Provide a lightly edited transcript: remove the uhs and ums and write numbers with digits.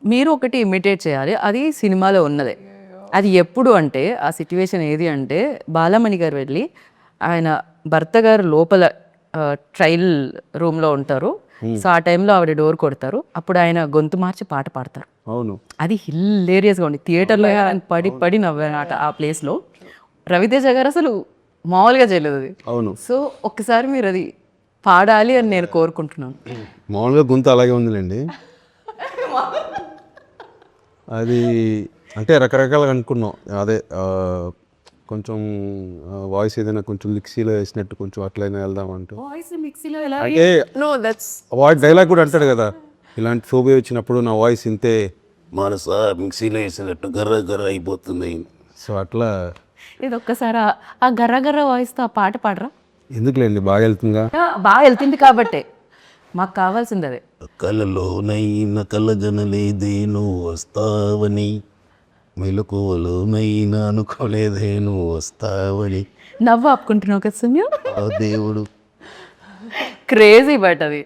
మీరు ఒకటి ఇమిటేట్ చేయాలి, అది సినిమాలో ఉన్నదే. అది ఎప్పుడు అంటే ఆ సిట్యువేషన్ ఏది అంటే బాలమణి గారు వెళ్ళి ఆయన భర్త గారు లోపల ట్రయల్ రూమ్లో ఉంటారు. సో ఆ టైంలో ఆవిడ డోర్ కొడతారు, అప్పుడు ఆయన గొంతు మార్చి పాట పాడతారు. అవును, అది హిల్లేరియస్గా ఉంది, థియేటర్లో పడి పడి నవ్వానమాట ఆ ప్లేస్లో. రవితేజ గారు అసలు మామూలుగా చేయలేదు అది. అవును. సో ఒక్కసారి మీరు అది పాడాలి అని నేను కోరుకుంటున్నాను. మామూలుగా గొంతు అలాగే ఉందిలేండి. అది అంటే రకరకాలుగా అనుకున్నాం. అదే కొంచెం వాయిస్ ఏదైనా కొంచెం మిక్సీలో వేసినట్టు కొంచెం అట్లయినా వెళ్దామంటూ. వాయిస్ మిక్సీలో ఎలా? అంటే నో దట్స్ వాయిస్ డైలాగ్ కూడా అంటాడు కదా, ఇలాంటి ఫోబియా వచ్చినప్పుడు నా వాయిస్ ఇంతే మనస మిక్సీలో వేసినట్టు గర్ర గర్ర అయిపోతుంది. సో అట్లా ఇది ఒక్కసారి ఆ గర్ర గర్ర వాయిస్తో ఆ పాట పాడరా? ఎందుకులేండి, బాగా వెళ్తుందిగా. బాగా వెళ్తుంది కాబట్టే మాకు కావాల్సింది అదే. కలలోనైనా కలగనలేదే నువ్వు వస్తావని, మెలకువలోనైనా అనుకోలేదే నువ్వు వస్తావని. నవ్వు ఆపుకుంటున్నావు కదా సుమ్యం. ఆ దేవుడు క్రేజీ బట్ అది